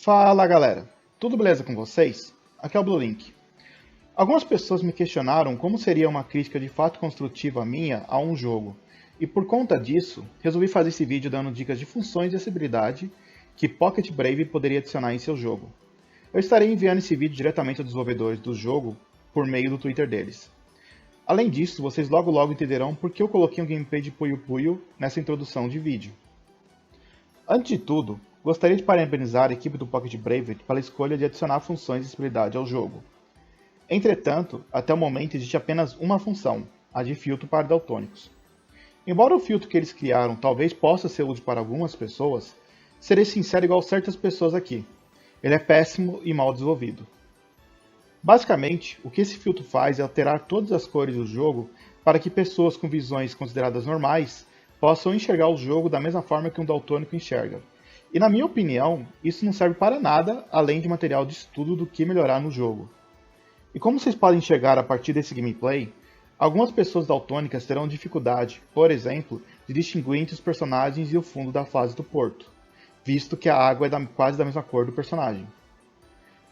Fala galera, tudo beleza com vocês? Aqui é o BlueLink. Algumas pessoas me questionaram como seria uma crítica de fato construtiva minha a um jogo, e por conta disso, resolvi fazer esse vídeo dando dicas de funções de acessibilidade que Pocket Brave poderia adicionar em seu jogo. Eu estarei enviando esse vídeo diretamente aos desenvolvedores do jogo por meio do Twitter deles. Além disso, vocês logo entenderão por que eu coloquei um gameplay de Puyo Puyo nessa introdução de vídeo. Antes de tudo, gostaria de parabenizar a equipe do Pocket Brave pela escolha de adicionar funções de acessibilidade ao jogo. Entretanto, até o momento existe apenas uma função, a de filtro para daltônicos. Embora o filtro que eles criaram talvez possa ser útil para algumas pessoas, serei sincero igual certas pessoas aqui. Ele é péssimo e mal desenvolvido. Basicamente, o que esse filtro faz é alterar todas as cores do jogo para que pessoas com visões consideradas normais possam enxergar o jogo da mesma forma que um daltônico enxerga. E na minha opinião, isso não serve para nada além de material de estudo do que melhorar no jogo. E como vocês podem enxergar a partir desse gameplay, algumas pessoas daltônicas terão dificuldade, por exemplo, de distinguir entre os personagens e o fundo da fase do porto, visto que a água é quase da mesma cor do personagem.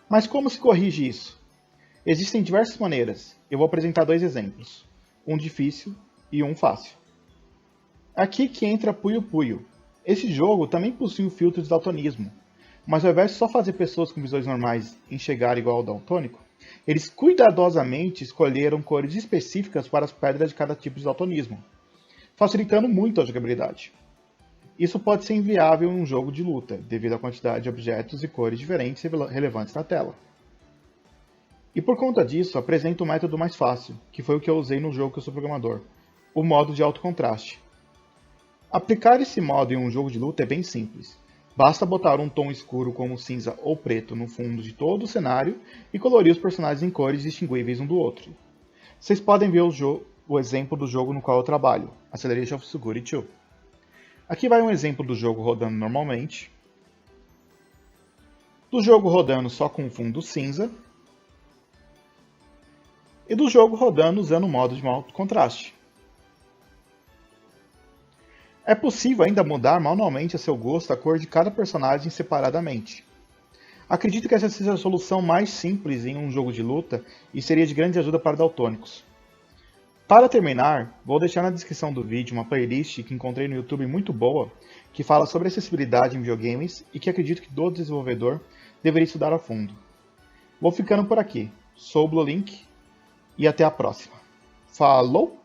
Mas como se corrige isso? Existem diversas maneiras, eu vou apresentar dois exemplos, um difícil e um fácil. Aqui que entra Puyo Puyo. Esse jogo também possui o filtro de daltonismo, mas ao invés de só fazer pessoas com visões normais enxergarem igual ao daltônico, eles cuidadosamente escolheram cores específicas para as pedras de cada tipo de daltonismo, facilitando muito a jogabilidade. Isso pode ser inviável em um jogo de luta, devido à quantidade de objetos e cores diferentes e relevantes na tela. E por conta disso, apresento o método mais fácil, que foi o que eu usei no jogo que eu sou programador, o modo de alto contraste. Aplicar esse modo em um jogo de luta é bem simples. Basta botar um tom escuro como cinza ou preto no fundo de todo o cenário e colorir os personagens em cores distinguíveis um do outro. Vocês podem ver o exemplo do jogo no qual eu trabalho, Acceleration of Suguri 2. Aqui vai um exemplo do jogo rodando normalmente, do jogo rodando só com fundo cinza, e do jogo rodando usando o modo de alto contraste. É possível ainda mudar manualmente a seu gosto a cor de cada personagem separadamente. Acredito que essa seja a solução mais simples em um jogo de luta e seria de grande ajuda para daltônicos. Para terminar, vou deixar na descrição do vídeo uma playlist que encontrei no YouTube muito boa, que fala sobre acessibilidade em videogames e que acredito que todo desenvolvedor deveria estudar a fundo. Vou ficando por aqui. Sou o BlueLink e até a próxima. Falou!